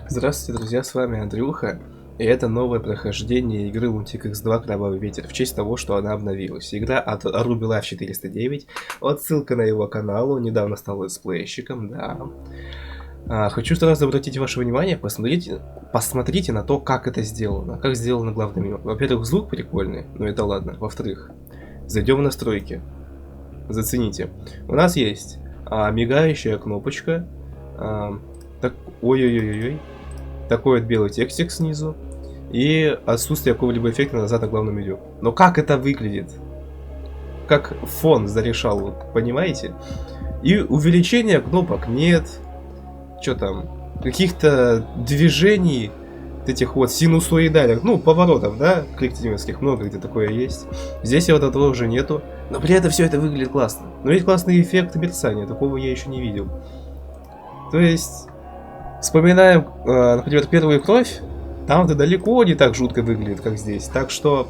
Здравствуйте, друзья, с вами Андрюха, и это новое прохождение игры Lunatic X2 Кровавый ветер, в честь того, что она обновилась. Игра от Ruby Life 409, вот ссылка на его канал, он недавно стал летсплейщиком, да. Хочу сразу обратить ваше внимание, посмотрите на то, как это сделано, как сделано главное меню. Во-первых, звук прикольный, но это ладно. Во-вторых, зайдем в настройки, зацените. У нас есть мигающая кнопочка, так, ой-ой-ой-ой. Такой вот белый текстик снизу. И отсутствие какого-либо эффекта назад на главном меню. Но как это выглядит? Как фон зарешал, вот, понимаете? И увеличения кнопок нет. Что там? Каких-то движений, этих вот синусоидальных, ну, поворотов, да, коллективовских, много где такое есть. Здесь вот этого уже нету. Но при этом все это выглядит классно. Но есть классный эффект мерцания, такого я еще не видел. То есть... Вспоминаем, например, первую кровь, там это далеко не так жутко выглядит, как здесь. Так что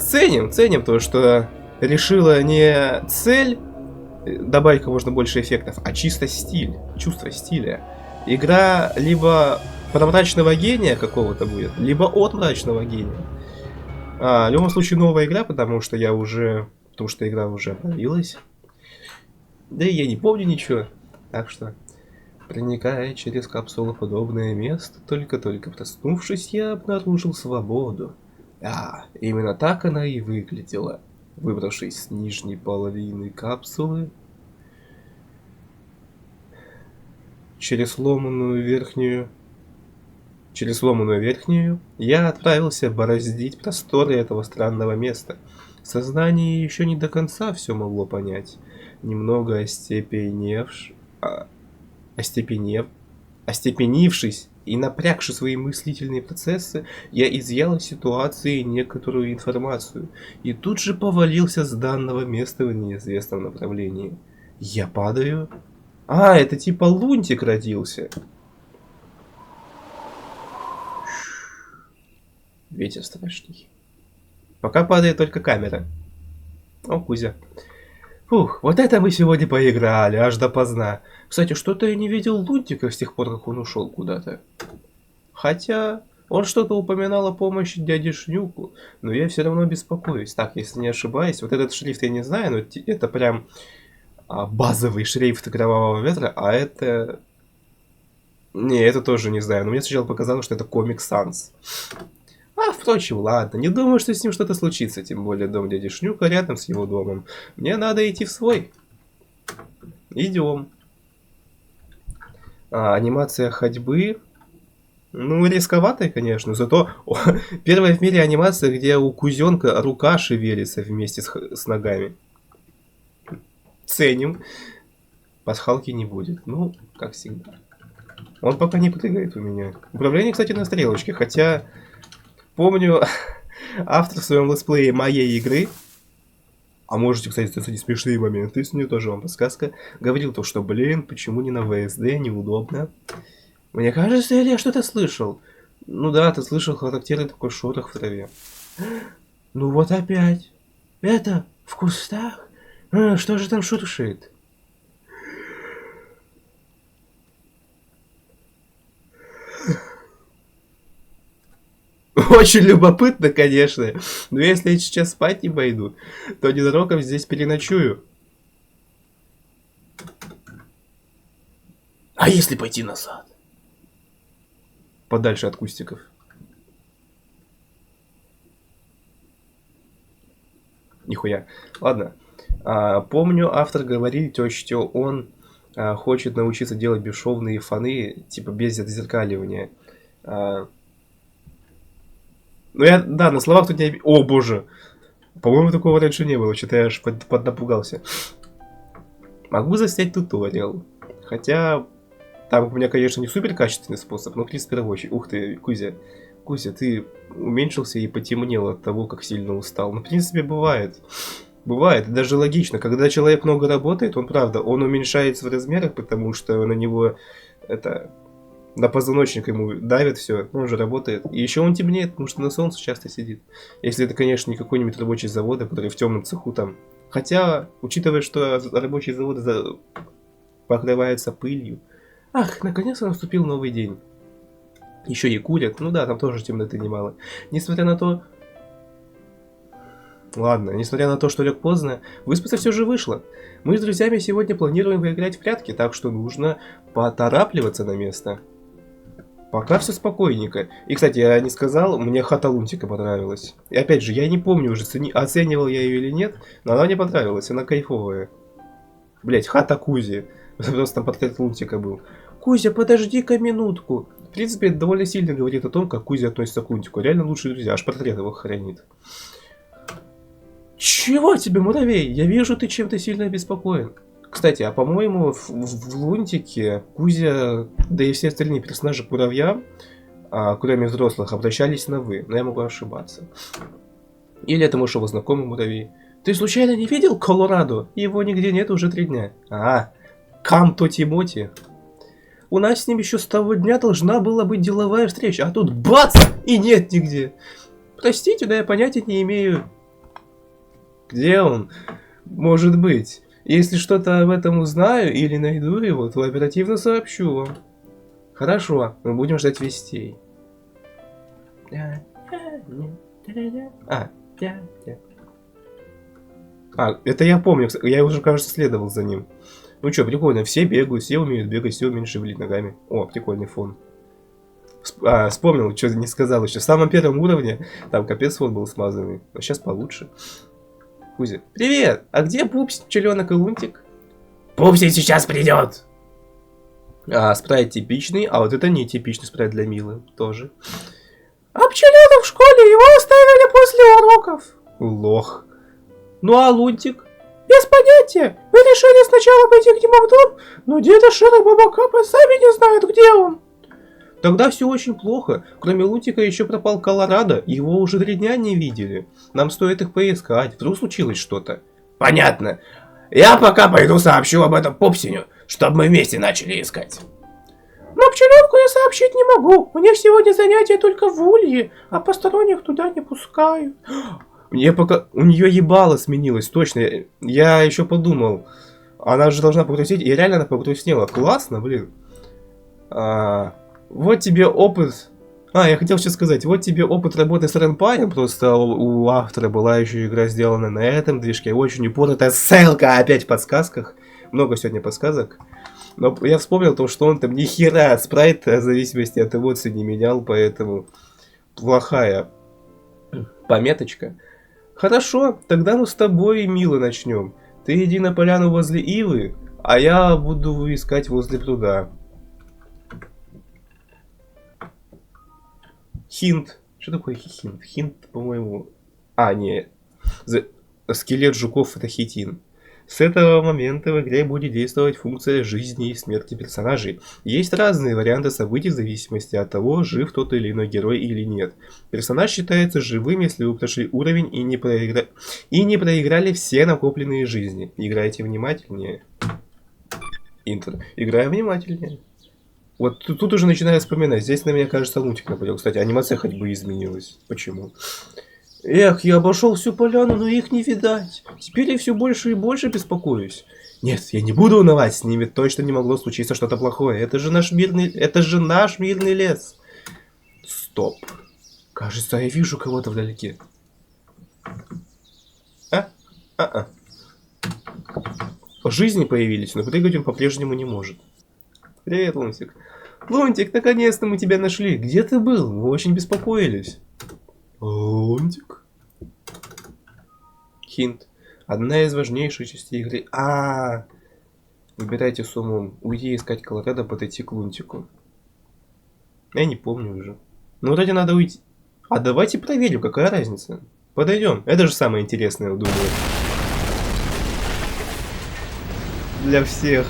ценим то, что решила не цель добавить как можно больше эффектов, а чисто стиль, чувство стиля. Игра либо про мрачного гения какого-то будет, либо от мрачного гения. В любом случае новая игра, потому что игра уже обновилась. Да и я не помню ничего, так что... Проникая через капсулоподобное место, только-только проснувшись, я обнаружил свободу. Именно так она и выглядела. Выбравшись с нижней половины капсулы, через сломанную верхнюю, я отправился бороздить просторы этого странного места. Сознание еще не до конца все могло понять. Немного остепенившись и напрягши свои мыслительные процессы, я изъял из ситуации некоторую информацию и тут же повалился с данного места в неизвестном направлении. Я падаю. Это типа лунтик родился. Ветер страшный. Пока падает только камера. О, Кузя. Фух, вот это мы сегодня поиграли, аж допоздна. Кстати, что-то я не видел Лунтика с тех пор, как он ушел куда-то. Хотя, он что-то упоминал о помощи дяде Шнюку, но я все равно беспокоюсь. Так, если не ошибаюсь, вот этот шрифт я не знаю, но это прям базовый шрифт Кровавого ветра, а это... Не, это тоже не знаю, но мне сначала показалось, что это Comic Sans. Впрочем, ладно, не думаю, что с ним что-то случится, тем более дом дяди Шнюка рядом с его домом. Мне надо идти в свой. Идем. Анимация ходьбы. Ну, рисковатая, конечно, зато первая в мире анимация, где у кузенка рука шевелится вместе с ногами. Ценим. Пасхалки не будет, ну, как всегда. Он пока не прыгает у меня. Управление, кстати, на стрелочке, хотя... Помню, автор в своем летсплее моей игры, а можете, кстати, заценить смешные моменты, с нее тоже вам подсказка, говорил то, что, блин, почему не на ВСД, неудобно. Мне кажется, или я что-то слышал. Ну да, ты слышал характерный такой шорох в траве. Ну вот опять. Это в кустах? Что же там шуршит? Очень любопытно, конечно. Но если я сейчас спать не пойду, то ненароком здесь переночую. А если пойти назад? Подальше от кустиков. Нихуя. Ладно. Помню, автор говорил, что он хочет научиться делать бесшовные фоны, типа без отзеркаливания. Ну я, да, на словах тут не... О, боже! По-моему, такого раньше не было, что-то я аж поднапугался. Могу заснять туториал. Хотя, там у меня, конечно, не супер качественный способ, но, в принципе, рабочий. Ух ты, Кузя. Кузя, ты уменьшился и потемнел от того, как сильно устал. Ну, в принципе, бывает. Бывает, даже логично. Когда человек много работает, он, правда, он уменьшается в размерах, потому что на него, на позвоночник ему давит все, он уже работает. И еще он темнеет, потому что на солнце часто сидит. Если это, конечно, не какой-нибудь рабочий завод, который в темном цеху там. Хотя, учитывая, что рабочие заводы покрываются пылью, Ах, наконец-то наступил новый день. Еще и курят. Ну да, там тоже темноты немало. Несмотря на то... Ладно, несмотря на то, что лег поздно, выспаться все же вышло. Мы с друзьями сегодня планируем поиграть в прятки, так что нужно поторапливаться на место. Пока все спокойненько. И, кстати, я не сказал, мне хата Лунтика понравилась. И опять же, я не помню уже, оценивал я ее или нет, но она мне понравилась, она кайфовая. Блять, хата Кузи. Просто там портрет Лунтика был. Кузя, подожди-ка минутку. В принципе, это довольно сильно говорит о том, как Кузя относится к Лунтику. Реально лучшие друзья, аж портрет его хранит. Чего тебе, муравей? Я вижу, ты чем-то сильно обеспокоен. Кстати, а по-моему, в Лунтике Кузя, да и все остальные персонажи к муравьям, кроме взрослых, обращались на «вы». Но я могу ошибаться. Или это, может, его знакомый муравей. Ты случайно не видел Колорадо? Его нигде нет уже 3 дня. Камто Тимоти. У нас с ним еще с того дня должна была быть деловая встреча, а тут бац! И нет нигде. Простите, да я понятия не имею... Где он? Может быть. Если что-то об этом узнаю или найду его, то оперативно сообщу вам. Хорошо, мы будем ждать вестей. Это я помню. Я уже, кажется, следовал за ним. Ну что, прикольно. Все бегают, все умеют бегать, все умеют шевелить ногами. О, прикольный фон. Вспомнил, что не сказал еще. В самом первом уровне там капец фон был смазанный. А сейчас получше. Кузя. Привет! А где Пупс, Челенок и Лунтик? Пупси сейчас придет! Спрайт типичный, а вот это не типичный спрайт для Милы. Тоже. А Пчеленок в школе, его оставили после уроков. Лох. Ну а Лунтик? Без понятия. Мы решили сначала пойти к нему в дом, но деда Шира и Баба Капа сами не знают, где он. Тогда все очень плохо. Кроме Лунтика еще пропал Колорадо, его уже 3 дня не видели. Нам стоит их поискать, вдруг случилось что-то. Понятно. Я пока пойду сообщу об этом Пупсиню, чтобы мы вместе начали искать. Но Пчеленку я сообщить не могу. У них сегодня занятия только в Улье, а посторонних туда не пускают. Мне пока... У нее ебало сменилось, точно. Я еще подумал. Она же должна погрузить, и реально она погрустнела. Классно, блин. Вот тебе опыт... я хотел сейчас сказать. Вот тебе опыт работы с Ренпаем. Просто у автора была еще игра сделана на этом движке. Очень упоротая ссылка опять в подсказках. Много сегодня подсказок. Но я вспомнил то, что он там ни хера спрайт в зависимости от эмоций не менял. Поэтому плохая пометочка. Хорошо, тогда мы с тобой, Мила, начнем. Ты иди на поляну возле Ивы, а я буду искать возле пруда. Хинт. Что такое хинт? Хинт, по-моему... не. Скелет жуков это хитин. С этого момента в игре будет действовать функция жизни и смерти персонажей. Есть разные варианты событий в зависимости от того, жив тот или иной герой или нет. Персонаж считается живым, если вы прошли уровень и не проиграли все накопленные жизни. Играйте внимательнее. Интер. Играю внимательнее. Вот тут уже начинаю вспоминать. Здесь на меня, кажется, Лунтик нападет. Кстати, анимация хоть бы изменилась. Почему? Эх, я обошел всю поляну, но их не видать. Теперь я все больше и больше беспокоюсь. Нет, я не буду унывать, с ними точно не могло случиться что-то плохое. Это же наш мирный лес. Стоп. Кажется, я вижу кого-то вдалеке. Жизни появились, но прыгать он по-прежнему не может. Привет, Лунтик. Лунтик, наконец-то мы тебя нашли. Где ты был? Мы очень беспокоились. Лунтик. Хинт. Одна из важнейших частей игры. Выбирайте с умом. Уйти искать Колорадо, подойти к Лунтику. Я не помню уже. Ну, вроде надо уйти. Давайте проверим, какая разница. Подойдем. Это же самое интересное, думаю. Для всех.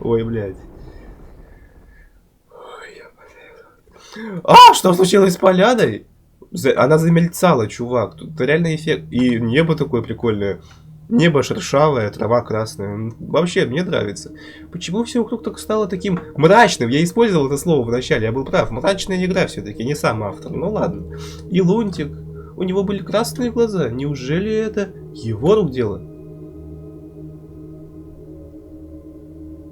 Ой, блядь. Что случилось с поляной? Она замельцала, чувак. Тут реально эффект. И небо такое прикольное. Небо шершавое, трава красная. Вообще, мне нравится. Почему все вокруг так стало таким мрачным? Я использовал это слово в начале, я был прав. Мрачная игра все-таки, не сам автор. Ну ладно. И Лунтик. У него были красные глаза. Неужели это его рук дело?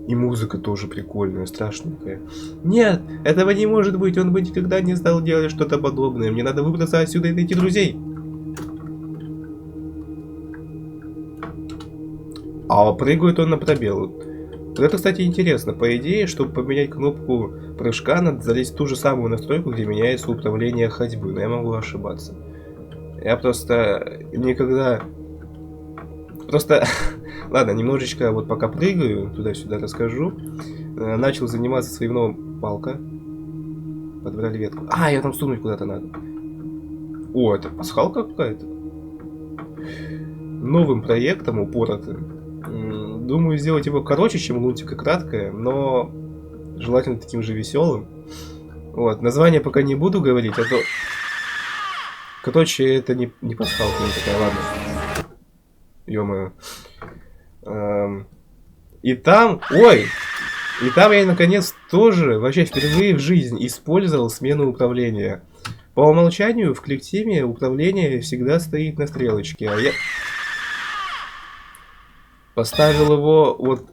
И музыка тоже прикольная, страшненькая. Нет, этого не может быть, он бы никогда не стал делать что-то подобное. Мне надо выбраться отсюда и найти друзей. А прыгает он на пробел. Вот это, кстати, интересно. По идее, чтобы поменять кнопку прыжка, надо залезть в ту же самую настройку, где меняется управление ходьбы. Но я могу ошибаться. Я просто никогда... Просто... Ладно, немножечко вот пока прыгаю, туда-сюда расскажу. Начал заниматься своим новым... Палка. Подобрали ветку. А, я там сунуть куда-то надо. О, это пасхалка какая-то. Новым проектом упоротым. Думаю, сделать его короче, чем лунтик, и краткое, но желательно таким же веселым. Вот, название пока не буду говорить, а то... Короче, это не пасхалка, не такая, ладно. Ё-моё. И там... Ой! И там я, наконец, тоже, вообще, впервые в жизни использовал смену управления. По умолчанию в коллективе управление всегда стоит на стрелочке, а я... Поставил его вот...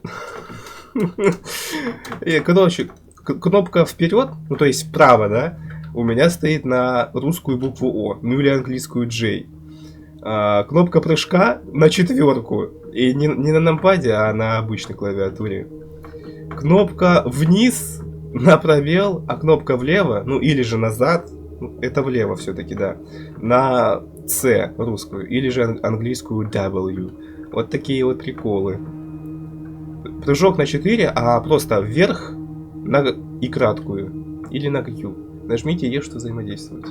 Короче, кнопка вперед, ну то есть вправо, да, у меня стоит на русскую букву О, ну или английскую J. Кнопка прыжка на 4. И не на нампаде, а на обычной клавиатуре. Кнопка вниз на пробел, а кнопка влево, ну или же назад, это влево все-таки, да, на C русскую, или же английскую W. Вот такие вот приколы. Прыжок на 4, а просто вверх на и краткую. Или на Q. Нажмите E, что взаимодействовать.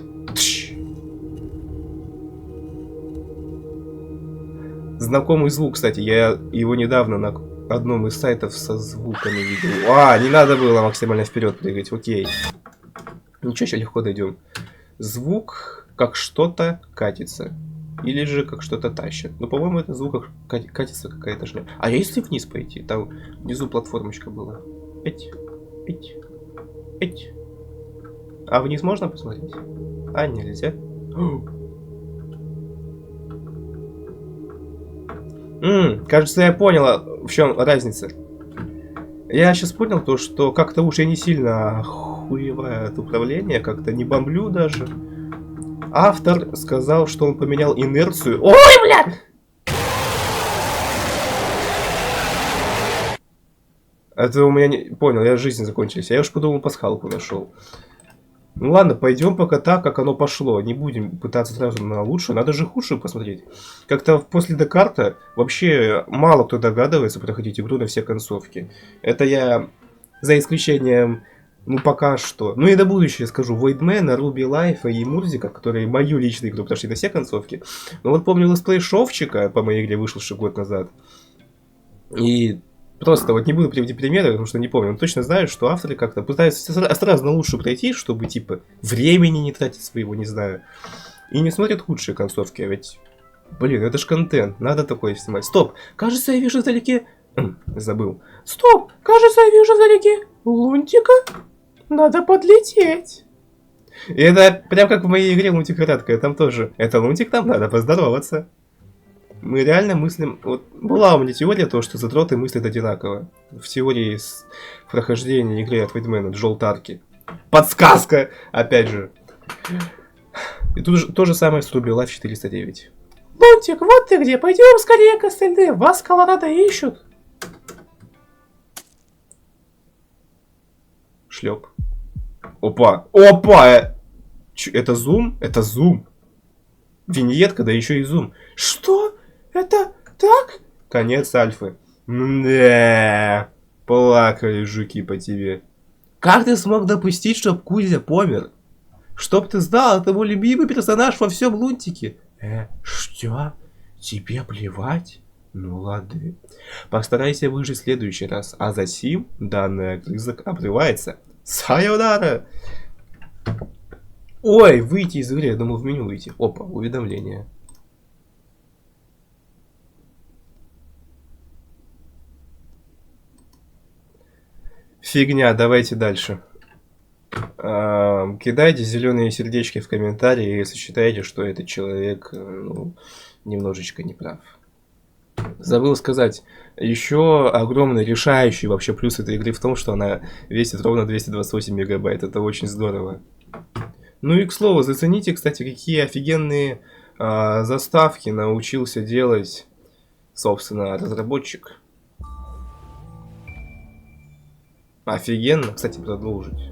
Знакомый звук, кстати. Я его недавно на одном из сайтов со звуками видел. А, не надо было максимально вперед прыгать. Окей. Ничего, сейчас легко дойдем. Звук, как что-то катится. Или же как что-то тащит. Но, по-моему, это звук как катится какая-то шляпа. А если вниз пойти? Там внизу платформочка была. Эть. А вниз можно посмотреть? А, нельзя. Кажется, я поняла, в чем разница. Я сейчас понял то, что как-то уж я не сильно охуеваю от управления, как-то не бомблю даже. Автор сказал, что он поменял инерцию. Ой, бля! Это у меня не... Понял, я жизнь закончилась. Я уж подумал, пасхалку нашел. Ну ладно, пойдем пока так, как оно пошло. Не будем пытаться сразу на лучшее. Надо же худшую посмотреть. Как-то после Декарта вообще мало кто догадывается проходить игру на все концовки. Это я за исключением... Ну, пока что. Ну, и до будущего скажу. Voidman, Ruby Life и Мурзика, которые мою личную игру прошли на все концовки. Но вот помню летсплей Шовчика по моей игре вышел еще год назад. И просто вот не буду приводить примеры, потому что не помню. Но точно знаю, что авторы как-то пытаются сразу на лучшую пройти, чтобы, типа, времени не тратить своего, не знаю. И не смотрят худшие концовки, а ведь... Блин, это ж контент, надо такое снимать. Стоп, кажется, я вижу вдалеке... Забыл. Стоп, кажется, я вижу вдалеке лунтика. Надо подлететь. И это прям как в моей игре Лунтик краткая, там тоже. Это Лунтик, там надо поздороваться. Мы реально мыслим... Вот была у меня теория, то, что задроты мыслят одинаково. В теории прохождения игры от Voidman, от Желтарки. Подсказка! Опять же. И тут же то же самое с Ruby Life 409. Лунтик, вот ты где, пойдем скорее к остальным, вас Колорадо ищут. Шлеп. Опа! Опа! Это зум? Это зум. Виньетка, да еще и зум. Что? Это так? Конец альфы. Да. Плакали жуки по тебе. Как ты смог допустить, чтоб Кузя помер? Чтоб ты знал, это мой любимый персонаж во всем Лунтике. Что? Тебе плевать? Ну ладно. Постарайся выжить в следующий раз. А затем данный огрызок обрывается. Сайонара! Ой, выйти из игры, я думал в меню выйти. Опа, уведомление. Фигня, давайте дальше. Кидайте зеленые сердечки в комментарии, если считаете, что этот человек, ну, немножечко неправ. Забыл сказать, еще огромный решающий вообще плюс этой игры в том, что она весит ровно 228 мегабайт. Это очень здорово. Ну и к слову, зацените, кстати, какие офигенные заставки научился делать, собственно, разработчик. Офигенно, кстати, продолжить.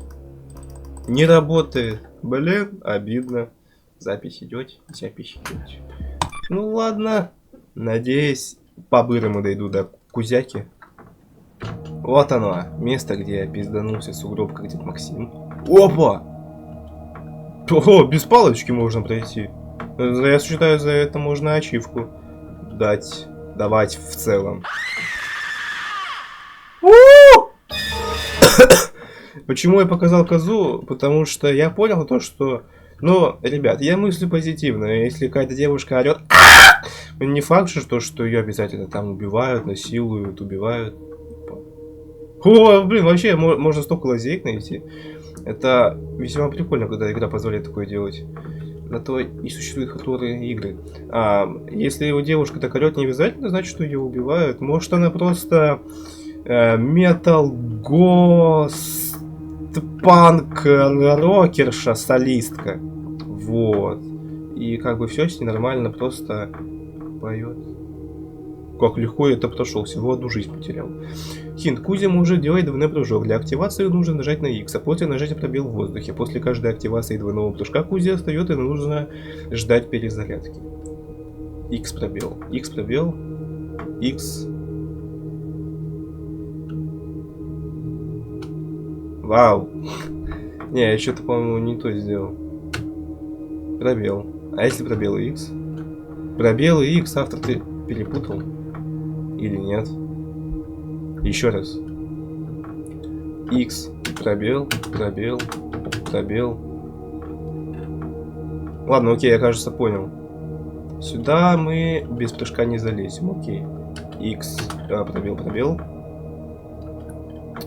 Не работает. Блин, обидно. Запись идет, запись идет. Ну ладно. Надеюсь, по-бырому дойду до Кузяки. Вот оно, место, где я пизданулся, сугроб, как дед Максим. Опа! О, без палочки можно пройти. Я считаю, за это можно ачивку давать в целом. Почему я показал козу? Потому что я понял то, что... Ну, ребят, я мыслю позитивно. Если какая-то девушка орет, не факт же, что ее обязательно там убивают, насилуют, убивают. О, блин, вообще можно столько лазеек найти. Это весьма прикольно, когда игра позволяет такое делать. На то и существуют которые игры. Если его девушка так орет, не обязательно значит, что ее убивают. Может, она просто метал гост панк рокерша, солистка. Вот. И как бы все с ней нормально, просто поет. Как легко я это прошел, всего одну жизнь потерял. Хинт. Кузя может делать двойной прыжок. Для активации нужно нажать на X, а после нажать пробел в воздухе. После каждой активации двойного прыжка Кузя встает и нужно ждать перезарядки. X пробел. X пробел. X. Вау. Не, я что-то, по-моему, не то сделал. Пробел. А если пробел и X? Пробел и X, автор, ты перепутал? Или нет? Еще раз. X, пробел, пробел, пробел. Ладно, окей, я, кажется, понял. Сюда мы без прыжка не залезем, окей. X, пробел, пробел.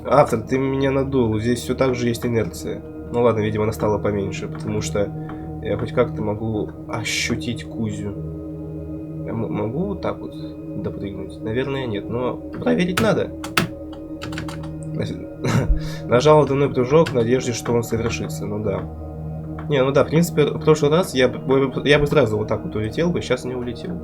Автор, ты меня надул, здесь все так же есть инерция. Ну ладно, видимо, она стала поменьше, потому что я хоть как-то могу ощутить Кузю. Я могу вот так вот допрыгнуть? Наверное, нет, но проверить надо. Нажал двойной прыжок в надежде, что он совершится, ну да. Не, ну да, в принципе, в прошлый раз я бы сразу вот так вот улетел бы, сейчас не улетел.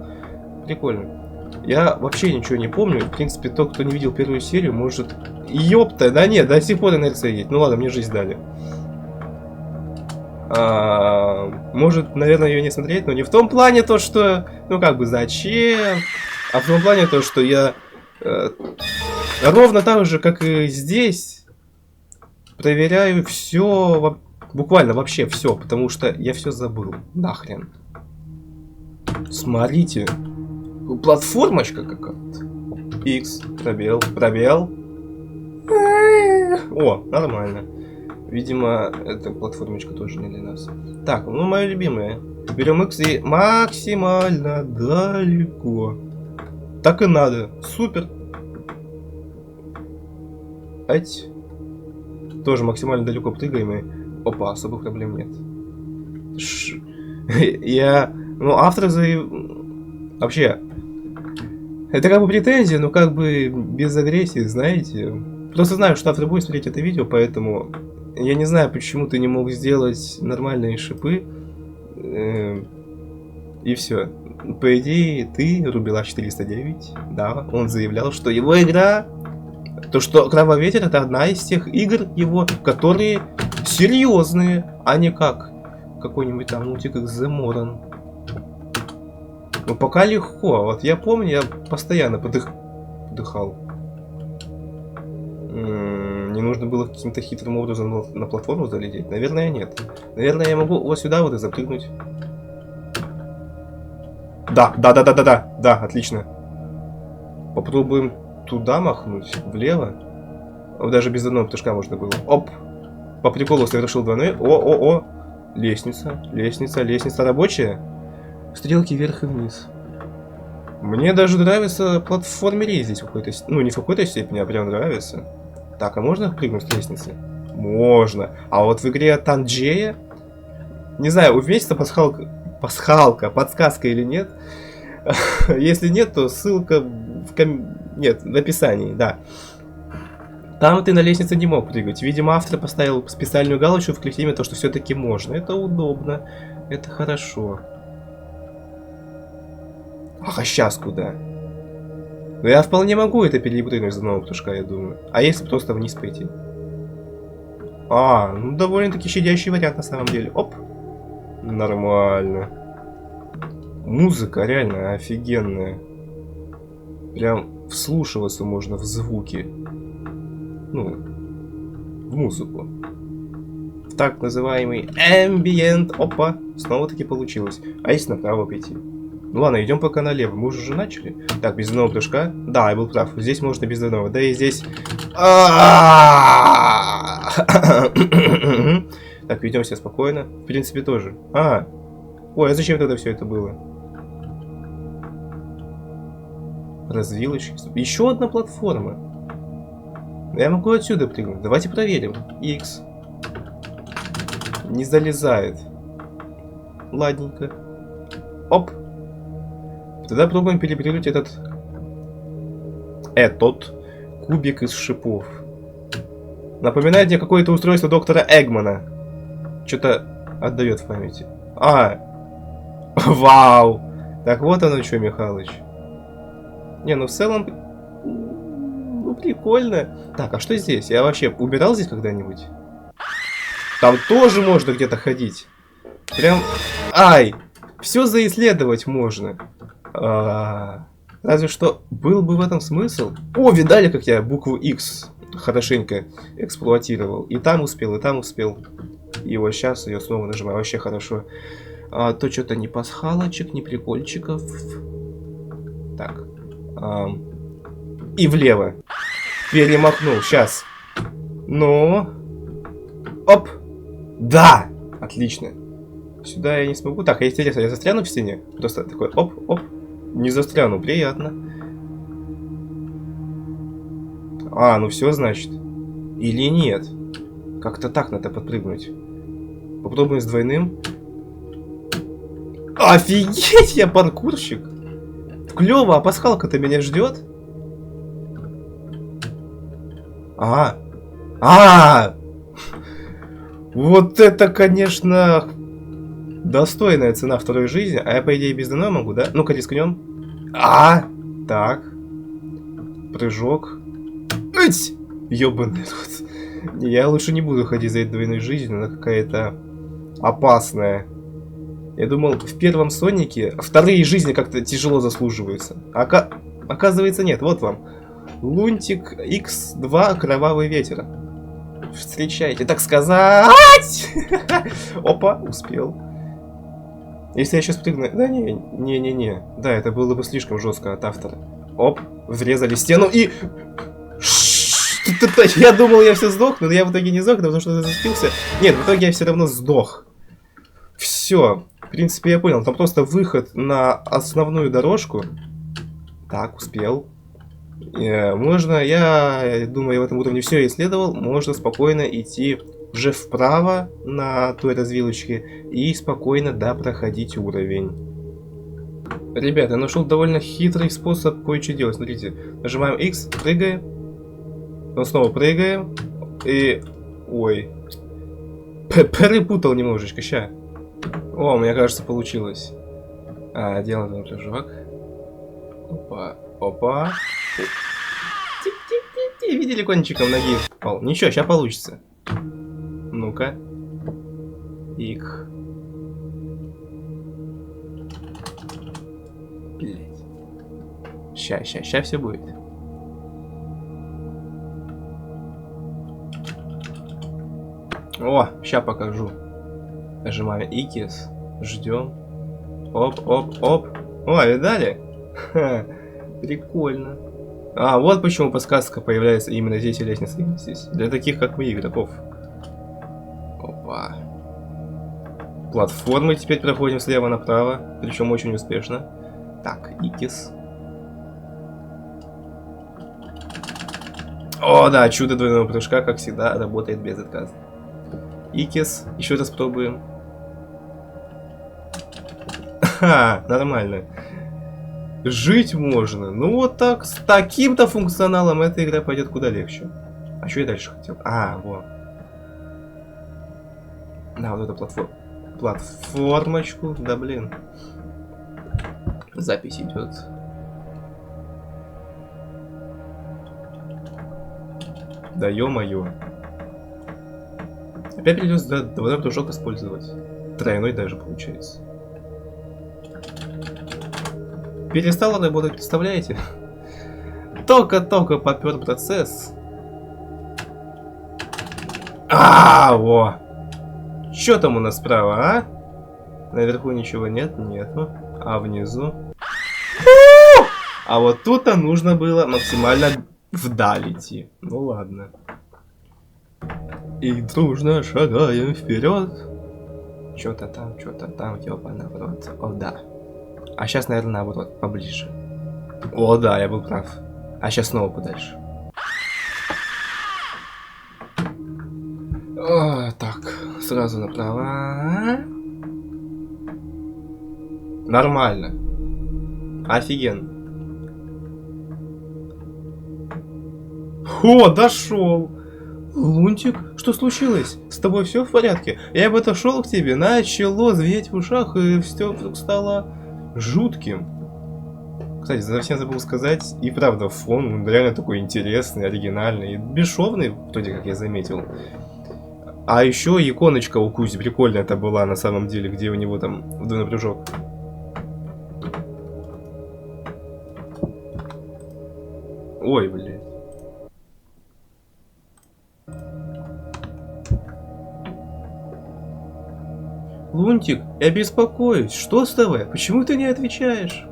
Прикольно. Я вообще ничего не помню, в принципе, тот, кто не видел первую серию, может... Ёпта, да нет, до сих пор инерция есть. Ну ладно, мне жизнь дали. Может, наверное, ее не смотреть, но не в том плане то, что... Ну как бы, зачем? А в том плане то, что я... ровно так же, как и здесь, проверяю все, буквально вообще все, потому что я все забыл. Нахрен. Смотрите. Платформочка какая-то. X, пробел, пробел. О, нормально. Видимо, эта платформочка тоже не для нас. Так, ну, моя любимая. Берем X и максимально далеко. Так и надо. Супер. Ать. Тоже максимально далеко прыгаем и... Опа, особых проблем нет. Ну, автор вообще... Это как бы претензия, но как бы без агрессии, знаете. Просто знаю, что автор будет смотреть это видео, поэтому... Я не знаю, почему ты не мог сделать нормальные шипы. И все. По идее, ты, Рубила 409, да, он заявлял, что его игра... То, что Кровавый ветер, это одна из тех игр его, которые серьезные, а не как какой-нибудь там мультик как The Moran. Ну, пока легко. Вот я помню, я постоянно подыхал. Не нужно было каким-то хитрым образом на платформу залететь? Наверное, нет. Наверное, я могу вот сюда вот и запрыгнуть. Да, отлично. Попробуем туда махнуть, влево. Даже без одного прыжка можно было. Оп! По приколу совершил двойной. О! Лестница, лестница, лестница рабочая. Стрелки вверх и вниз. Мне даже нравится платформеры здесь в какой-то... Ну, не в какой-то степени, а прям нравится. Так, а можно прыгнуть с лестницы? Можно. А вот в игре Танджея... Не знаю, уместится подсказка или нет. Если нет, то ссылка Нет, в описании, да. Там ты на лестнице не мог прыгать. Видимо, автор поставил специальную галочку в клееме, то, что все-таки можно. Это удобно. Это хорошо. Ах, а сейчас куда? Ну я вполне могу это перепрыгнуть за нового птушка, я думаю. А если просто вниз пойти? А, ну довольно-таки щадящий вариант на самом деле. Оп. Нормально. Музыка реально офигенная. Прям вслушиваться можно в звуки. Ну, в музыку. В так называемый ambient. Опа, снова-таки получилось. А если направо пойти? Ну ладно, идем пока налево. Мы уже начали. Так, без двойного прыжка. Да, я был прав. Здесь можно без двойного. Да и здесь... Так, ведем себя спокойно. В принципе, тоже. Ой, а зачем тогда все это было? Развилочки. Еще одна платформа. Я могу отсюда прыгнуть. Давайте проверим. X. Не залезает. Ладненько. Оп. Тогда пробуем перепрыгнуть этот кубик из шипов. Напоминает мне какое-то устройство доктора Эгмана. Что-то отдает в памяти. Вау! Так вот оно что, Михалыч. Не, ну в целом... Ну, прикольно. Так, а что здесь? Я вообще убирал здесь когда-нибудь? Там тоже можно где-то ходить. Прям... Ай! Все заисследовать можно. Разве что был бы в этом смысл. О, видали, как я букву X хорошенько эксплуатировал. И там успел, и там успел. И вот сейчас ее снова нажимаю. Вообще хорошо. То что-то ни пасхалочек, ни прикольчиков. Так. И влево. Перемахнул. Сейчас. Ну. Оп. Да. Отлично. Сюда я не смогу. Так, а если я застряну в стене? Просто такой оп-оп. Не застряну. Приятно. Ну все, значит. Или нет. Как-то так надо подпрыгнуть. Попробуем с двойным. Офигеть, я паркурщик. Клево, а пасхалка-то меня ждет? Вот это, конечно, достойная цена второй жизни. А я, по идее, без дано могу, да? Ну-ка, рискнем. Так. Прыжок. Эть! Ёбаный рот. Я лучше не буду ходить за этой двойной жизнью. Она какая-то опасная. Я думал, в первом Сонике вторые жизни как-то тяжело заслуживаются. Оказывается, нет. Вот вам. Лунтик X2 Кровавый ветер. Встречайте, так сказать. Опа, успел. Если я сейчас прыгну... Да не. Да, это было бы слишком жестко от автора. Оп, врезали стену и... Я думал, я все сдохну, но я в итоге не сдох, потому что зацепился. Нет, в итоге я все равно сдох. Все. В принципе, я понял. Там просто выход на основную дорожку. Так, успел. Можно, я думаю, я в этом уровне все исследовал. Можно спокойно идти уже вправо на той развилочке и спокойно, да, проходить уровень. Ребята, я нашел довольно хитрый способ кое-что делать. Смотрите, нажимаем X, прыгаем. Потом снова прыгаем. И... Ой. Перепутал немножечко, ща. О, мне кажется, получилось. Делаем прыжок. Опа. Видели, кончиком ноги впал. Ничего, сейчас получится. Ну-ка. Ик. Блять. Ща все будет. О, ща покажу. Нажимаем Икис. Ждем. Оп. О, видали? Ха, прикольно. Вот почему подсказка появляется именно здесь и лестница именно здесь. Для таких, как мы, игроков. Опа. Платформы теперь проходим слева направо. Причем очень успешно. Так, Икис. О, да, чудо двойного прыжка, как всегда, работает без отказа. Икис. Еще раз пробуем. Нормально. Жить можно. Ну вот так, с таким-то функционалом эта игра пойдет куда легче. А что я дальше хотел? А, вот. На, вот эту платформочку. Да блин. Запись идет. Да ё-моё. Опять придется двойной прыжок использовать. Тройной даже получается. Перестало работать, представляете? Только-только попер процесс. Во! Чё там у нас справа, а? Наверху ничего нет? Нету. А внизу? А вот тут-то нужно было максимально вдаль идти. Ну ладно. И дружно шагаем вперед. Что-то там, ёбаный в рот. О, да. А сейчас, наверное, наоборот, поближе. О, да, я был прав. А сейчас снова подальше. О, так, сразу направо. Нормально. Офигенно. О, дошел. Лунтик, что случилось? С тобой все в порядке? Я бы отошел к тебе, начало зветь в ушах, и все вдруг стало жутким. Кстати, совсем забыл сказать, и правда, фон реально такой интересный, оригинальный, бесшовный, вроде как я заметил. А еще иконочка у Кузи прикольная это была на самом деле, где у него там двойной прыжок. Ой, блядь. Лунтик, я беспокоюсь. Что с тобой? Почему ты не отвечаешь?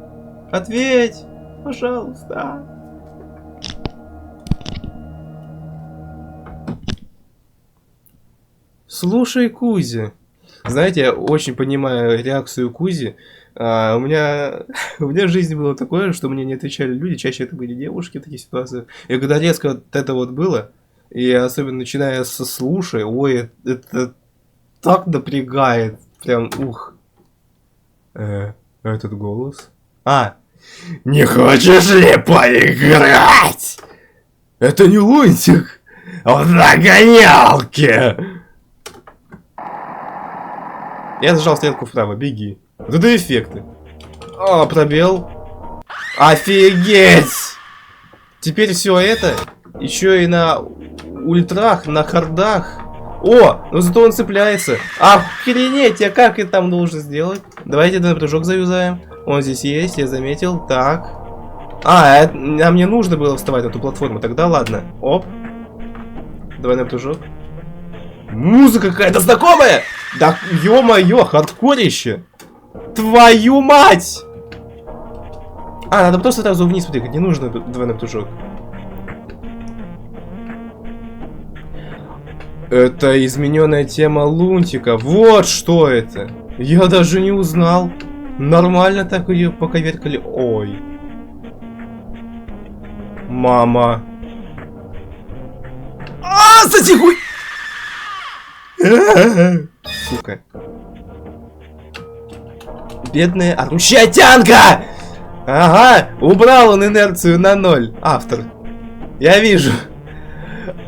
Ответь, пожалуйста. Слушай, Кузи. Знаете, я очень понимаю реакцию Кузи. У меня в жизни было такое, что мне не отвечали люди, чаще это были девушки в таких ситуациях. И когда резко вот это вот было, и особенно начиная со слушай, ой, это так напрягает. Прям, ух. Этот голос? Не хочешь ли поиграть? Это не Лунтик в догонялке. Я зажал стрелку вправо, беги. Вот это эффекты. Пробел. Офигеть! Теперь все это еще и на ультрах, на хардах. Ну зато он цепляется. Охренеть, я как это там должен сделать? Давайте двойной прыжок заюзаем. Он здесь есть, я заметил. Так. Мне нужно было вставать на эту платформу. Тогда ладно. Оп. Двойной прыжок. Музыка какая-то знакомая! Да ё-моё, хардкорище! Твою мать! Надо просто сразу вниз прыгать, не нужно двойной прыжок. Это измененная тема Лунтика. Вот что это! Я даже не узнал. Нормально так ее поковеркали. Ой. Мама. Затихуй! Сука. Бедная орущая тянка! Ага, убрал он инерцию на 0. Автор. Я вижу.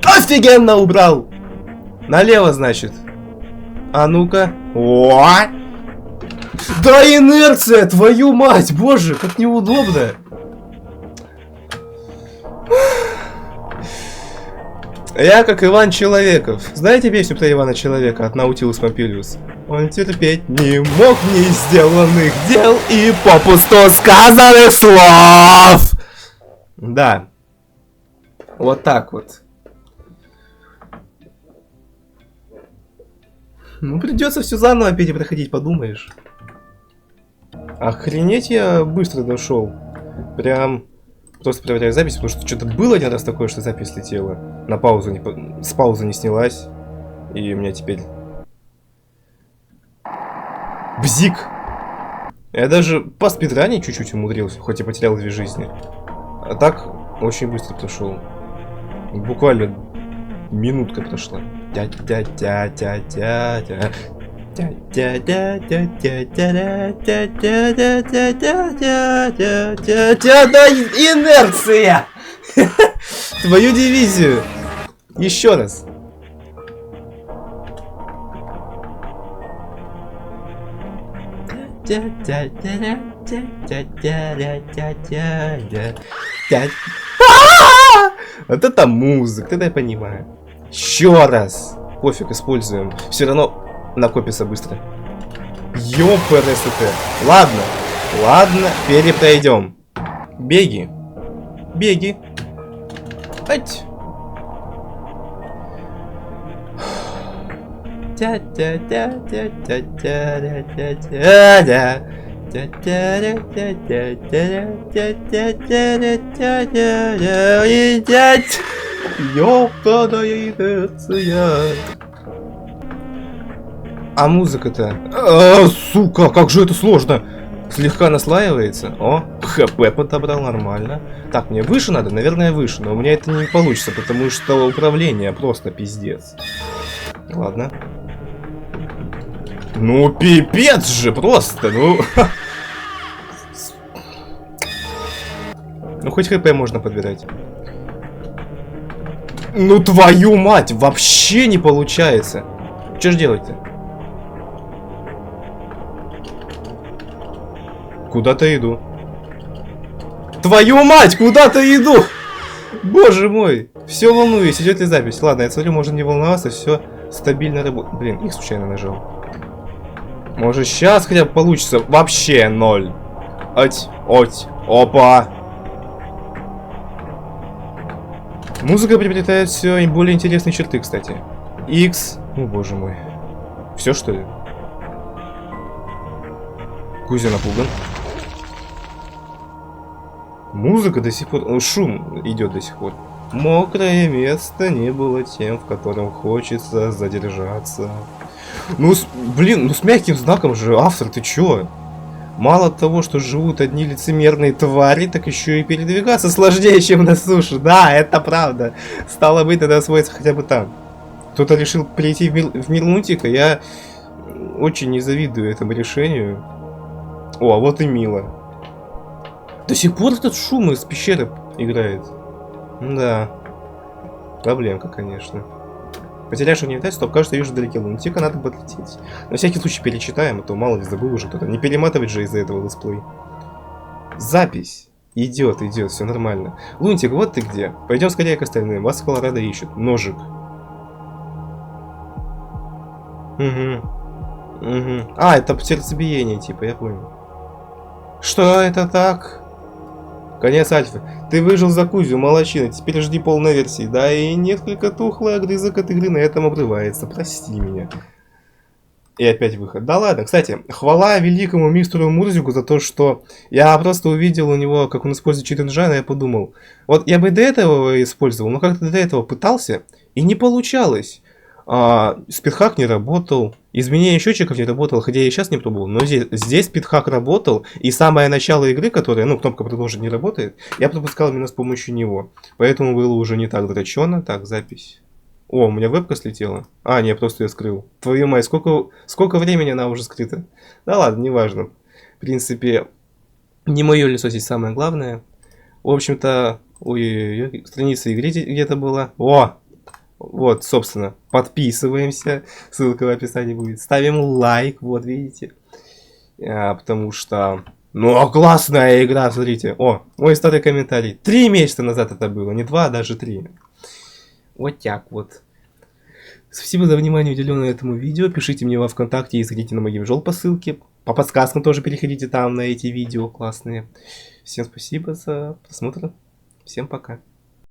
Офигенно убрал. Налево, значит. А ну-ка. Да инерция, твою мать, боже, как неудобно. Я как Иван Человеков. Знаете песню про Ивана Человека от Наутилус Помпилиус? Он терпеть не мог не сделанных дел и попусту сказанных слов. Да. Вот так вот. Ну, придется все заново перепроходить, подумаешь. Охренеть, я быстро дошел. Прям... Просто проверяю запись, потому что что-то было один раз такое, что запись летела. На паузу с паузы не снялась. И у меня теперь... Бзик! Я даже по спидране чуть-чуть умудрился, хоть и потерял 2 жизни. А так, очень быстро прошел. Буквально минутка прошла. Инерция! Твою дивизию! Еще раз. Вот это музыка, это я понимаю. Еще раз. Пофиг, используем. Все равно накопится быстро. Ёпрст. Ладно. Ладно, перепройдем. Беги. Беги. Ать. Ёбаная инерция. А музыка-то... сука, как же это сложно. Слегка наслаивается. О, ХП подобрал нормально. Так, мне выше надо? Наверное, выше. Но у меня это не получится, потому что управление просто пиздец. Ладно. Ну, пипец же просто, ну... Ну, хоть ХП можно подбирать. Ну, твою мать, вообще не получается. Что ж делать-то? Куда-то иду. Твою мать, куда-то иду! Боже мой! Все волнуюсь, идет ли запись? Ладно, я смотрю, можно не волноваться, все стабильно работает. Блин, их случайно нажал. Может, сейчас хотя бы получится? Вообще ноль. Ать, опа. Музыка приобретает все более интересные черты, кстати. X. О, боже мой. Все, что ли? Кузя напуган. Музыка до сих пор... Шум идет до сих пор. Мокрое место не было тем, в котором хочется задержаться. Ну, блин, ну с мягким знаком же, автор, ты чё? Мало того, что живут одни лицемерные твари, так еще и передвигаться сложнее, чем на суше. Да, это правда. Стало быть, надо освоиться хотя бы там. Кто-то решил прийти в мир Лунтика, я очень не завидую этому решению. О, а вот и Мила. До сих пор этот шум из пещеры играет. Да. Проблемка, конечно. Потеряешь университет, стоп, кажется, вижу вдалеке Лунтика, надо бы отлететь. На всякий случай перечитаем, а то мало ли забыл уже кто-то. Не перематывать же из-за этого летсплей. Запись. Идет, все нормально. Лунтик, вот ты где. Пойдем скорее к остальным. Вас в Колорадо ищут. Ножик. Угу. А, это сердцебиение, типа, я понял. Что это так? Конец альфы. Ты выжил за Кузю, молодчина. Теперь жди полной версии. Да, и несколько тухлый огрызок от игры на этом обрывается. Прости меня. И опять выход. Да ладно. Кстати, хвала великому мистеру Мурзику за то, что я просто увидел у него, как он использует челленджа, и я подумал. Вот я бы до этого использовал, но как-то до этого пытался, и не получалось. Спидхак не работал, изменение счетчиков не работало, хотя я и сейчас не пробовал, но здесь спидхак работал, и самое начало игры, которая, ну, кнопка продолжить не работает, я пропускал именно с помощью него, поэтому было уже не так дрочено. Так, запись. О, у меня вебка слетела. А, не, я просто ее скрыл. Твою мать, сколько времени она уже скрыта? Да ладно, неважно. В принципе, не мое лицо здесь самое главное. В общем-то, ой, страница игры где-то была. О! Вот, собственно, подписываемся, ссылка в описании будет, ставим лайк, вот, видите, потому что, ну, классная игра, смотрите, о, мой старый комментарий, 3 месяца назад это было, не 2, а даже 3, вот так вот. Спасибо за внимание, уделенное этому видео, пишите мне во ВКонтакте и заходите на Могимжол по ссылке, по подсказкам тоже переходите там на эти видео классные. Всем спасибо за просмотр, всем пока.